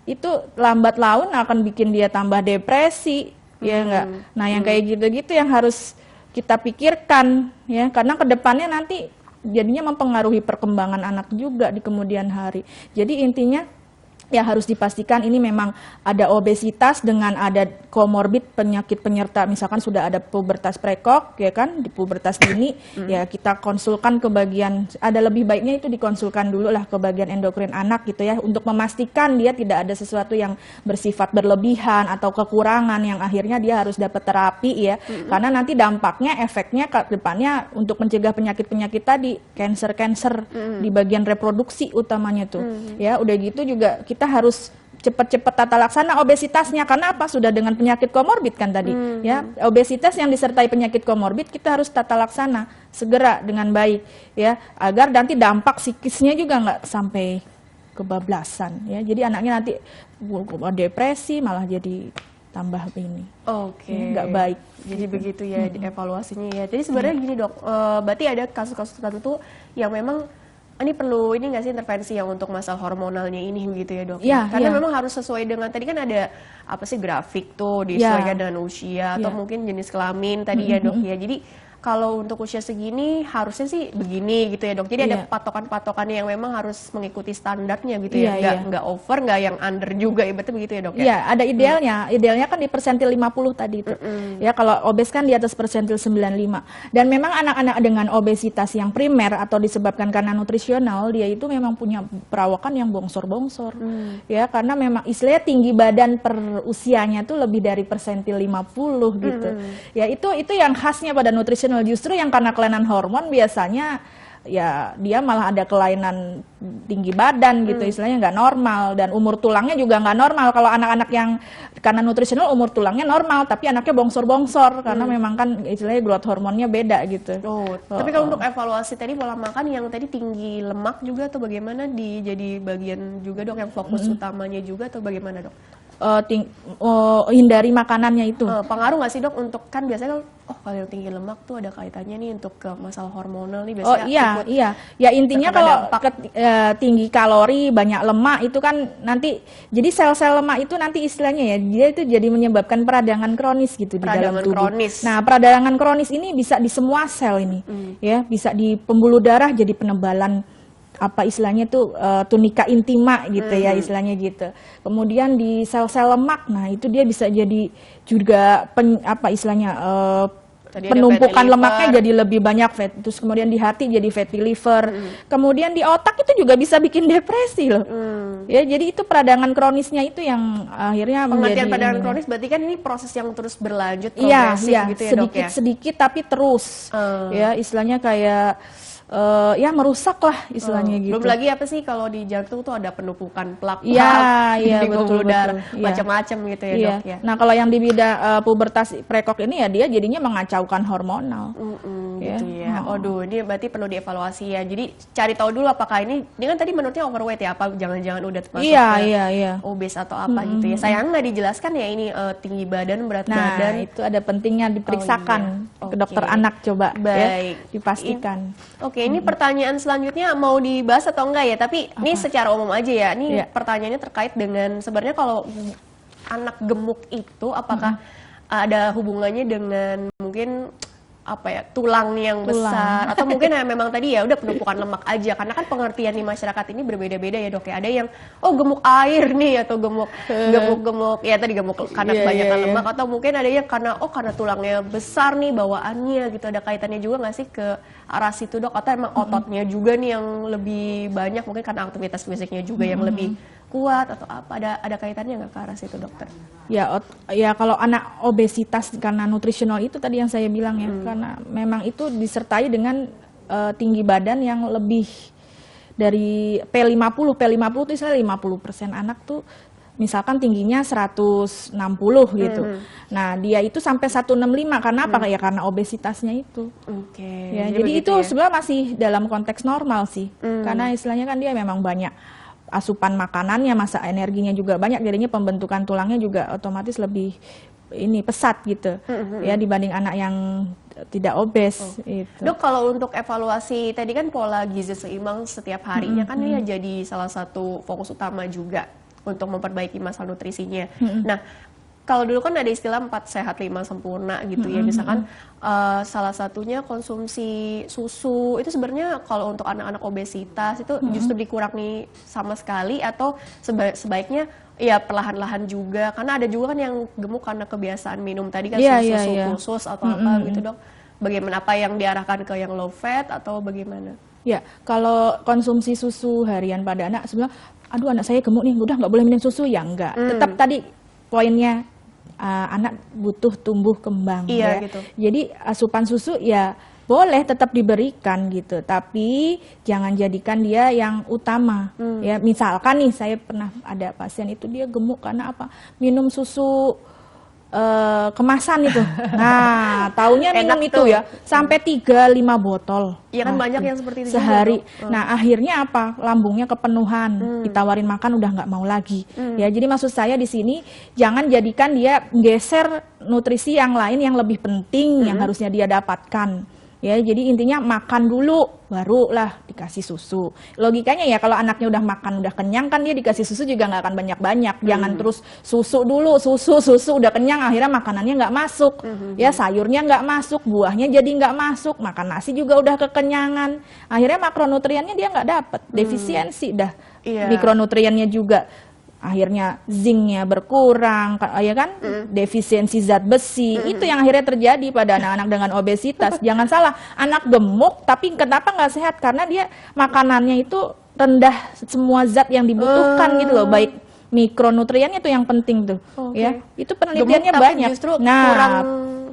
itu lambat laun akan bikin dia tambah depresi, ya enggak? Nah, yang kayak gitu-gitu yang harus kita pikirkan ya, karena kedepannya nanti jadinya mempengaruhi perkembangan anak juga di kemudian hari. Jadi intinya ya harus dipastikan ini memang ada obesitas dengan ada komorbid penyakit penyerta, misalkan sudah ada pubertas prekok ya kan, di pubertas dini ya kita konsulkan ke bagian, ada lebih baiknya itu dikonsulkan dulu lah ke bagian endokrin anak gitu ya, untuk memastikan dia tidak ada sesuatu yang bersifat berlebihan atau kekurangan yang akhirnya dia harus dapat terapi ya, karena nanti dampaknya efeknya ke depannya untuk mencegah penyakit-penyakit tadi, cancer di bagian reproduksi utamanya tuh ya. Udah gitu juga kita harus cepat-cepat tata laksana obesitasnya, karena apa, sudah dengan penyakit komorbid kan tadi ya, obesitas yang disertai penyakit komorbid kita harus tata laksana segera dengan baik ya, agar nanti dampak psikisnya juga nggak sampai kebablasan ya, jadi anaknya nanti depresi malah jadi tambah ini. Oke. Nggak baik. Jadi begitu ya evaluasinya ya. Jadi sebenarnya gini dok, berarti ada kasus-kasus tertentu yang memang ini perlu ini nggak sih intervensi yang untuk masalah hormonalnya ini begitu ya dok? Ya, karena ya. memang harus sesuai dengan tadi kan ada apa sih grafik tuh disesuaikan dengan usia atau mungkin jenis kelamin tadi ya dok ya. Jadi kalau untuk usia segini harusnya sih begini gitu ya dok. Jadi ada patokan-patokannya yang memang harus mengikuti standarnya gitu ya. Nggak over, nggak yang under juga, ibaratnya begitu ya dok ya? Iya, ada idealnya. Idealnya kan di persentil 50 tadi itu. Ya, kalau obes kan di atas persentil 95. Dan memang anak-anak dengan obesitas yang primer atau disebabkan karena nutrisional, dia itu memang punya perawakan yang bongsor-bongsor. Ya, karena memang istilahnya tinggi badan per usianya tuh lebih dari persentil 50 gitu. Ya, itu yang khasnya pada nutrisional. Justru yang karena kelainan hormon biasanya ya dia malah ada kelainan tinggi badan gitu, istilahnya nggak normal, dan umur tulangnya juga nggak normal. Kalau anak-anak yang karena nutrisional umur tulangnya normal tapi anaknya bongsor-bongsor karena memang kan istilahnya growth hormonnya beda gitu. Tapi kalau untuk evaluasi tadi pola makan yang tadi tinggi lemak juga atau bagaimana, jadi bagian juga dok yang fokus utamanya juga atau bagaimana dok? Hindari makanannya itu. Pengaruh nggak sih dok untuk, kan biasanya kalau yang tinggi lemak tuh ada kaitannya nih untuk ke masalah hormonal nih biasanya. Ya intinya kalau tinggi kalori banyak lemak itu kan nanti jadi sel-sel lemak itu nanti istilahnya ya dia itu jadi menyebabkan peradangan kronis gitu di dalam tubuh. Nah, peradangan kronis ini bisa di semua sel ini ya, bisa di pembuluh darah jadi penebalan apa istilahnya tuh tunika intima gitu ya istilahnya gitu. Kemudian di sel-sel lemak, nah itu dia bisa jadi juga apa istilahnya penumpukan lemaknya jadi lebih banyak fat. Terus kemudian di hati jadi fatty liver. Kemudian di otak itu juga bisa bikin depresi loh. Ya, jadi itu peradangan kronisnya itu yang akhirnya pengertian peradangan kronis berarti kan ini proses yang terus berlanjut progresif gitu ya dok ya. Sedikit tapi terus. Ya, istilahnya kayak ya merusak lah istilahnya gitu. Belum lagi apa sih kalau di jantung tuh ada penumpukan plak di pembuluh darah macam-macam gitu ya dok ya. Nah kalau yang di bidang pubertas prekok ini ya dia jadinya mengacaukan hormonal. Gitu ya. Aduh, ini berarti perlu dievaluasi ya. Jadi cari tahu dulu apakah ini kan tadi menurutnya overweight ya, apa jangan-jangan udah masuk ke obes atau apa gitu ya. Sayang nggak dijelaskan ya ini tinggi badan, berat badan. Nah itu ada pentingnya diperiksakan ke dokter anak coba ya, dipastikan. Ini pertanyaan selanjutnya mau dibahas atau enggak ya? Tapi ini secara umum aja ya. Ini pertanyaannya terkait dengan sebenarnya kalau anak gemuk itu apakah ada hubungannya dengan mungkin apa ya, tulang yang besar atau mungkin memang tadi ya udah penumpukan lemak aja, karena kan pengertian di masyarakat ini berbeda-beda ya dok ya. Ada yang gemuk air nih atau gemuk ya tadi gemuk karena kebanyakan lemak, atau mungkin ada yang karena tulangnya besar nih bawaannya gitu. Ada kaitannya juga nggak sih ke arah situ dok, atau emang ototnya juga nih yang lebih banyak mungkin karena aktivitas fisiknya juga yang lebih kuat atau apa, ada kaitannya nggak ke arah situ dokter? Ya kalau anak obesitas karena nutrisional itu tadi yang saya bilang ya, karena memang itu disertai dengan tinggi badan yang lebih dari P50 itu istilah 50% anak tuh misalkan tingginya 160 gitu. Nah, dia itu sampai 165 karena apa? Ya karena obesitasnya itu. Ya, jadi itu sebenarnya masih dalam konteks normal sih. Karena istilahnya kan dia memang banyak asupan makanannya, masa energinya juga banyak, jadinya pembentukan tulangnya juga otomatis lebih pesat gitu ya dibanding anak yang tidak obes. Dok, kalau untuk evaluasi tadi kan pola gizi seimbang setiap harinya kan ini jadi salah satu fokus utama juga untuk memperbaiki masalah nutrisinya. Nah, kalau dulu kan ada istilah 4 sehat 5 sempurna gitu ya. Misalkan salah satunya konsumsi susu itu sebenarnya kalau untuk anak-anak obesitas itu justru dikurangi sama sekali, atau sebaiknya ya perlahan-lahan juga, karena ada juga kan yang gemuk karena kebiasaan minum tadi kan susu khusus atau apa gitu dok. Bagaimana, apa yang diarahkan ke yang low fat atau bagaimana? Ya, kalau konsumsi susu harian pada anak sebenarnya, aduh anak saya gemuk nih, udah nggak boleh minum susu, ya enggak. Tetap tadi poinnya anak butuh tumbuh kembang ya. Gitu. Jadi asupan susu ya boleh tetap diberikan gitu, tapi jangan jadikan dia yang utama. Ya, misalkan nih saya pernah ada pasien itu dia gemuk karena apa? Minum susu kemasan itu. Nah, taunya minum itu ya sampai 3-5 botol. Iya kan banyak yang seperti itu sehari. Juga, Nah, akhirnya apa? Lambungnya kepenuhan. Ditawarin makan udah nggak mau lagi. Ya, jadi maksud saya di sini jangan jadikan dia geser nutrisi yang lain yang lebih penting yang harusnya dia dapatkan. Ya, jadi intinya makan dulu, barulah dikasih susu. Logikanya ya kalau anaknya udah makan, udah kenyang kan dia dikasih susu juga nggak akan banyak-banyak. Jangan terus susu dulu, susu udah kenyang, akhirnya makanannya nggak masuk. Ya, sayurnya nggak masuk, buahnya jadi nggak masuk, makan nasi juga udah kekenyangan. Akhirnya makronutriennya dia nggak dapet, defisiensi dah. Mikronutriennya juga. Akhirnya zinknya berkurang, ya kan, defisiensi zat besi, itu yang akhirnya terjadi pada anak-anak dengan obesitas. Jangan salah, anak gemuk tapi kenapa nggak sehat? Karena dia makanannya itu rendah semua zat yang dibutuhkan gitu loh, baik mikronutriennya itu yang penting tuh, ya. Itu penelitiannya gemuk, banyak. Nah,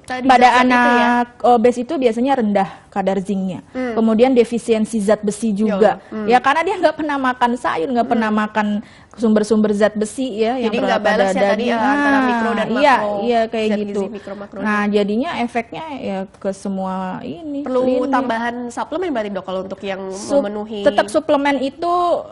pada anak obes itu biasanya rendah kadar zinknya, kemudian defisiensi zat besi juga, ya karena dia nggak pernah makan sayur, nggak pernah makan sumber-sumber zat besi ya, jadi yang nggak balas ya tadi antara mikro dan makro. Iya kayak zat gitu. Gizi, mikro, makro. Nah jadinya efeknya ya ke semua ini. Perlu tambahan suplemen berarti dok kalau untuk yang memenuhi. Tetap suplemen itu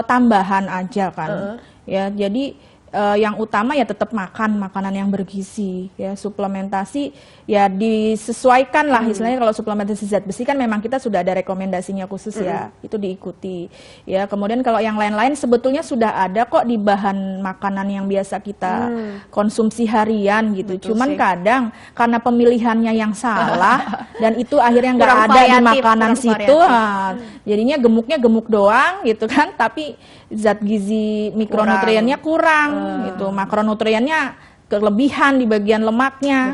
tambahan aja kan, ya jadi. Yang utama ya tetap makan makanan yang bergizi, ya suplementasi ya disesuaikan lah, istilahnya kalau suplementasi zat besi kan memang kita sudah ada rekomendasinya khusus ya, itu diikuti ya. Kemudian kalau yang lain-lain sebetulnya sudah ada kok di bahan makanan yang biasa kita konsumsi harian gitu. Betul cuman sih. Kadang karena pemilihannya yang salah dan itu akhirnya nggak ada di makanan situ, jadinya gemuknya gemuk doang gitu kan, tapi zat gizi mikronutriennya kurang gitu, makronutriennya kelebihan di bagian lemaknya,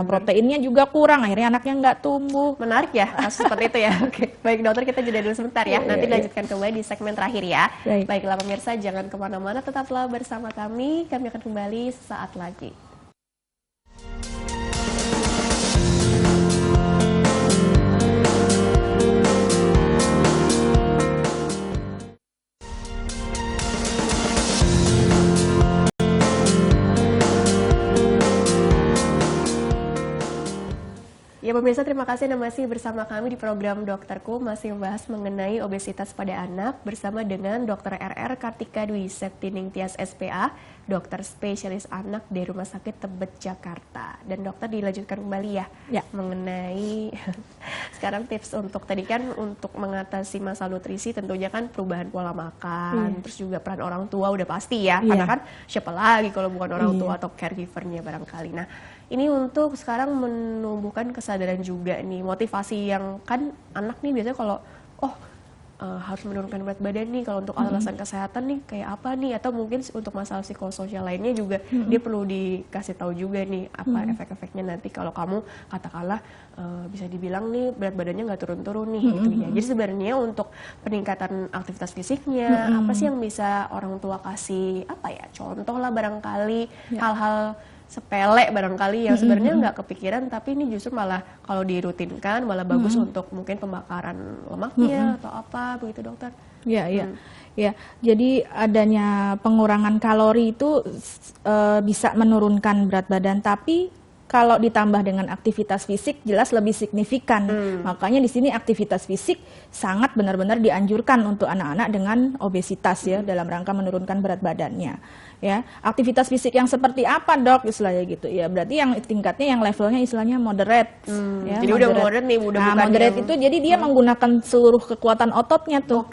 proteinnya juga kurang, akhirnya anaknya nggak tumbuh. Menarik ya, seperti itu ya. Oke, baik dokter, kita jeda dulu sebentar ya, nanti lanjutkan kembali di segmen terakhir ya. Baiklah pemirsa, jangan kemana-mana, tetaplah bersama kami akan kembali sesaat lagi. Ya pemirsa, terima kasih Anda masih bersama kami di program Dokterku, masih membahas mengenai obesitas pada anak bersama dengan Dr. RR Kartika Dwi Septining Tias SPA, dokter spesialis anak dari Rumah Sakit Tebet Jakarta. Dan dokter dilanjutkan kembali ya mengenai sekarang tips untuk tadi kan untuk mengatasi masalah nutrisi, tentunya kan perubahan pola makan, terus juga peran orang tua udah pasti ya, karena kan siapa lagi kalau bukan orang tua atau caregivernya barangkali. Nah, ini untuk sekarang menumbuhkan kesadaran juga nih, motivasi yang kan anak nih biasanya kalau harus menurunkan berat badan nih, kalau untuk alasan kesehatan nih kayak apa nih, atau mungkin untuk masalah psikososial lainnya juga dia perlu dikasih tahu juga nih apa efek-efeknya nanti kalau kamu katakanlah bisa dibilang nih berat badannya nggak turun-turun nih gitu ya. Jadi sebenarnya untuk peningkatan aktivitas fisiknya apa sih yang bisa orang tua kasih apa ya contoh lah barangkali hal-hal sepele barangkali yang sebenarnya nggak kepikiran, tapi ini justru malah kalau dirutinkan malah bagus untuk mungkin pembakaran lemaknya atau apa begitu dokter? Ya. Jadi adanya pengurangan kalori itu bisa menurunkan berat badan, tapi kalau ditambah dengan aktivitas fisik jelas lebih signifikan. Makanya di sini aktivitas fisik sangat benar-benar dianjurkan untuk anak-anak dengan obesitas ya, dalam rangka menurunkan berat badannya. ya. Aktivitas fisik yang seperti apa, Dok, istilahnya gitu. Ya, berarti yang tingkatnya, yang levelnya istilahnya moderate. Ya, jadi udah moderate nih, udah bukan moderate yang... itu jadi dia menggunakan seluruh kekuatan ototnya tuh.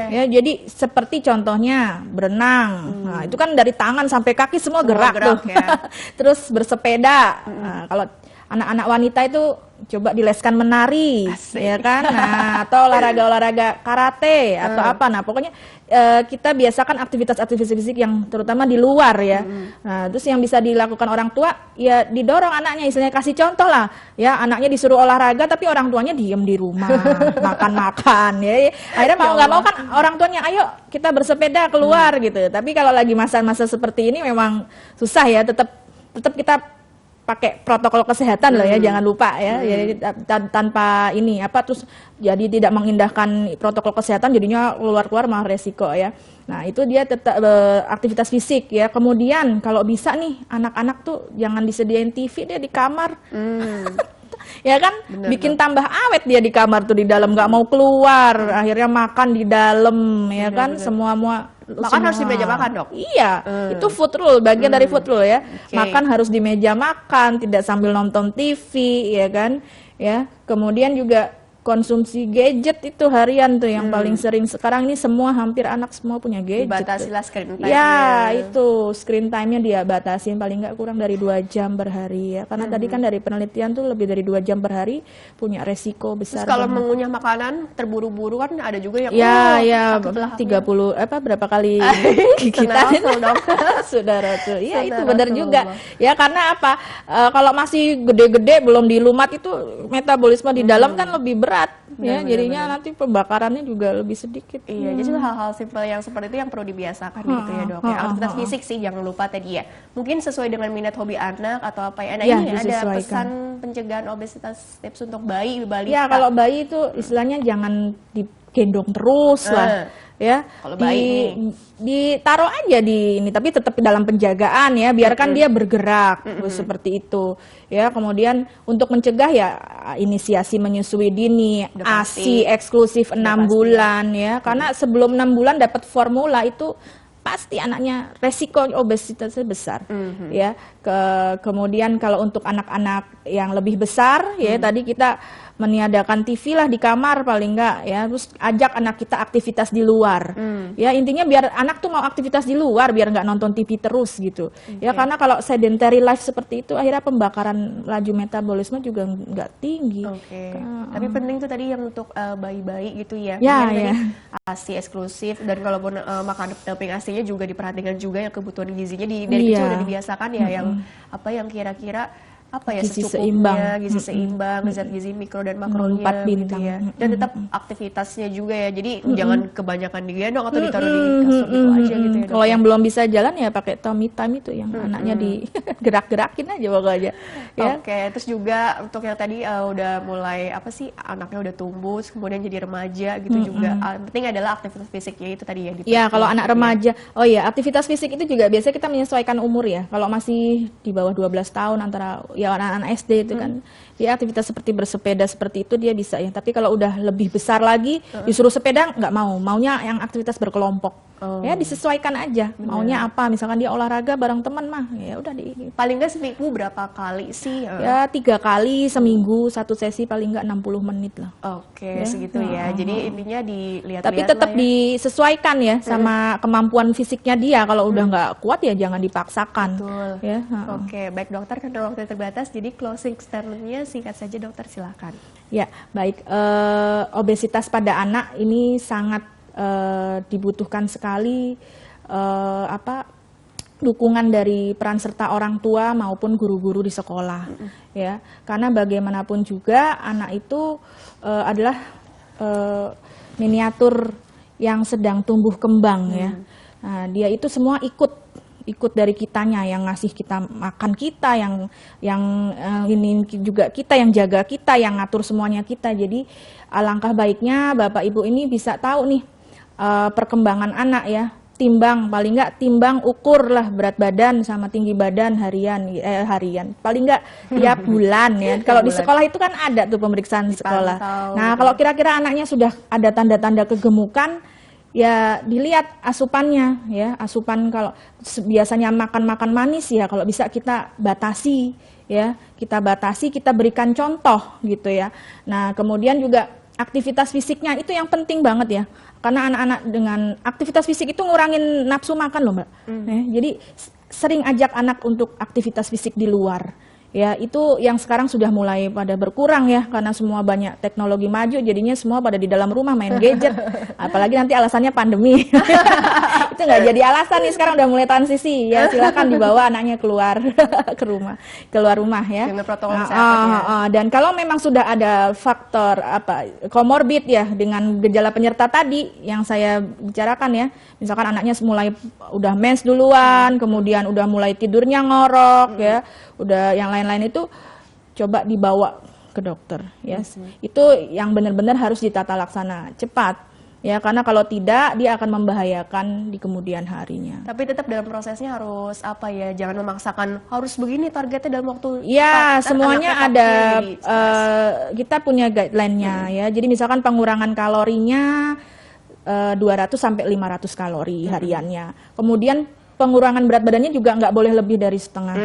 Ya, jadi seperti contohnya berenang. Nah, itu kan dari tangan sampai kaki semua gerak tuh. Ya. Terus bersepeda. Nah, kalau anak-anak wanita itu coba dileskan menari, ya kan? Nah, atau olahraga-olahraga karate atau apa. Nah, pokoknya kita biasakan aktivitas-aktivitas fisik yang terutama di luar ya. Nah, terus yang bisa dilakukan orang tua ya didorong anaknya, istilahnya kasih contoh lah. Ya, anaknya disuruh olahraga tapi orang tuanya diem di rumah, makan-makan ya. Akhirnya mau nggak mau kan orang tuanya, ayo kita bersepeda keluar gitu. Tapi kalau lagi masa-masa seperti ini memang susah ya, tetap kita pakai protokol kesehatan loh ya, jangan lupa ya. Jadi tanpa ini apa terus jadi tidak mengindahkan protokol kesehatan jadinya keluar malah resiko ya. Nah, itu dia tetap aktivitas fisik ya. Kemudian kalau bisa nih anak-anak tuh jangan disediain TV deh di kamar. Ya kan, bikin tambah awet dia di kamar tuh, di dalam nggak mau keluar, akhirnya makan di dalam ya kan, semua makan harus di meja makan, Dok. Iya, itu food rule, bagian dari food rule ya. Makan harus di meja makan, tidak sambil nonton TV ya kan. Ya, kemudian juga konsumsi gadget itu harian tuh yang paling sering sekarang ini, semua hampir anak semua punya gadget. Dibatasilah screen time-nya. Ya, itu screen time-nya dia batasin paling nggak kurang dari 2 jam per hari ya. Karena tadi kan dari penelitian tuh lebih dari 2 jam per hari punya resiko besar. Terus kalau mengunyah makanan terburu-buru kan ada juga yang 30 berapa kali gigitan saudara tuh. Iya, itu benar juga. Ya, karena apa? Kalau masih gede-gede belum dilumat itu metabolisme di dalam kan lebih berat. Ya, jadinya nanti pembakarannya juga lebih sedikit. Iya, jadi hal-hal simpel yang seperti itu yang perlu dibiasakan gitu ya, Dok. Ya, aktivitas fisik sih jangan lupa tadi ya. Mungkin sesuai dengan minat hobi anak atau apa ya. Nah, ini ada pesan pencegahan obesitas, tips untuk bayi, balita. Ya, kalau bayi itu istilahnya jangan digendong terus lah. Ya, kalau bayi ditaruh aja di ini, tapi tetap dalam penjagaan ya, biarkan dia bergerak seperti itu ya. Kemudian untuk mencegah ya inisiasi menyusui dini, ASI eksklusif 6 bulan ya, karena sebelum 6 bulan dapat formula itu pasti anaknya resiko obesitasnya besar ya. Kemudian kalau untuk anak-anak yang lebih besar ya, tadi kita meniadakan TV lah di kamar paling enggak ya, terus ajak anak kita aktivitas di luar. Ya, intinya biar anak tuh mau aktivitas di luar, biar nggak nonton TV terus gitu. Ya, karena kalau sedentary life seperti itu akhirnya pembakaran laju metabolisme juga nggak tinggi. Tapi penting tuh tadi yang untuk bayi-bayi gitu ya. Ya. ASI eksklusif, dan kalaupun makan pendamping ASI-nya juga diperhatikan juga ya, kebutuhan gizinya dari kecil udah dibiasakan ya, yang apa yang kira-kira apa ya gizi secukupnya, gizi seimbang, zat gizi mikro dan makronya 4 bintang gitu ya. Dan tetap aktivitasnya juga ya. Jadi jangan kebanyakan digendong atau ditaruh di kasur gitu aja gitu ya. Kalau yang belum bisa jalan ya pakai tummy time itu yang anaknya digerak-gerakin aja pokoknya. Ya. Terus juga untuk yang tadi udah mulai apa sih, anaknya udah tumbuh kemudian jadi remaja gitu juga. Penting adalah aktivitas fisiknya itu tadi ya. Ya, kalau anak remaja, aktivitas fisik itu juga biasanya kita menyesuaikan umur ya. Kalau masih di bawah 12 tahun antara ya anak-anak SD itu kan dia aktivitas seperti bersepeda seperti itu dia bisa ya. Tapi kalau udah lebih besar lagi disuruh sepeda nggak maunya yang aktivitas berkelompok. Ya, disesuaikan aja maunya apa, misalkan dia olahraga bareng teman mah ya udah paling nggak seminggu berapa kali sih? Ya 3 kali seminggu, 1 sesi paling nggak 60 menit lah. Segitu ya. Jadi intinya dilihat-lihat, tapi tetap disesuaikan ya sama kemampuan fisiknya dia. Kalau udah nggak kuat ya jangan dipaksakan. Betul. Ya. Baik dokter, karena waktu terbatas jadi closing statement-nya singkat saja dokter, silakan. Ya, baik. Obesitas pada anak ini sangat dibutuhkan sekali dukungan dari peran serta orang tua maupun guru-guru di sekolah ya, karena bagaimanapun juga anak itu adalah miniatur yang sedang tumbuh kembang ya. Nah, dia itu semua ikut dari kitanya, yang ngasih kita makan kita, yang ini juga kita, yang jaga kita, yang ngatur semuanya kita. Jadi alangkah baiknya Bapak Ibu ini bisa tahu nih perkembangan anak ya, paling nggak timbang ukur lah berat badan sama tinggi badan harian paling nggak tiap bulan ya. Kalau di sekolah itu kan ada tuh pemeriksaan sekolah. Nah, kalau kira-kira anaknya sudah ada tanda-tanda kegemukan ya dilihat asupannya ya. Asupan kalau biasanya makan manis ya, kalau bisa kita batasi ya. Kita batasi, kita berikan contoh gitu ya. Nah, kemudian juga aktivitas fisiknya itu yang penting banget ya. Karena anak-anak dengan aktivitas fisik itu ngurangin nafsu makan loh, Mbak. Jadi sering ajak anak untuk aktivitas fisik di luar. Ya, itu yang sekarang sudah mulai pada berkurang ya, karena semua banyak teknologi maju, jadinya semua pada di dalam rumah main gadget. Apalagi nanti alasannya pandemi. Itu nggak jadi alasan nih, sekarang udah mulai transisi. Ya, silakan dibawa anaknya keluar keluar rumah ya. Dengan protokol kesehatan ya. Dan kalau memang sudah ada faktor komorbid ya dengan gejala penyerta tadi yang saya bicarakan ya, misalkan anaknya mulai udah mens duluan, kemudian udah mulai tidurnya ngorok ya, udah yang lain-lain itu coba dibawa ke dokter ya. Itu yang benar-benar harus ditata laksana cepat ya, karena kalau tidak dia akan membahayakan di kemudian harinya. Tapi tetap dalam prosesnya harus apa ya, jangan memaksakan harus begini targetnya dalam waktu ya, semuanya ada kita punya guideline-nya ya. Jadi misalkan pengurangan kalorinya 200 sampai 500 kalori hariannya. Kemudian pengurangan berat badannya juga nggak boleh lebih dari setengah.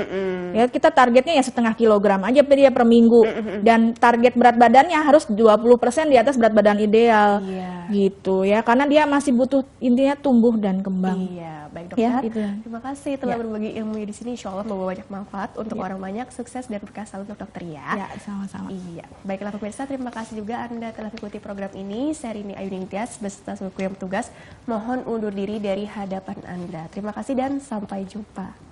Ya, kita targetnya ya setengah kilogram aja per minggu. Dan target berat badannya harus 20% di atas berat badan ideal. Gitu ya, karena dia masih butuh intinya tumbuh dan kembang. Iya, baik dokter. Ya, itu. Terima kasih telah berbagi ilmu di sini. Insya Allah membawa banyak manfaat untuk orang banyak. Sukses dan berkah selalu untuk dokter ya. Ya, sama-sama. Iya, baiklah pemirsa, terima kasih juga Anda telah mengikuti program ini. Saya Rini Ayuningtyas beserta seluruh yang bertugas mohon undur diri dari hadapan Anda. Terima kasih dan sampai jumpa.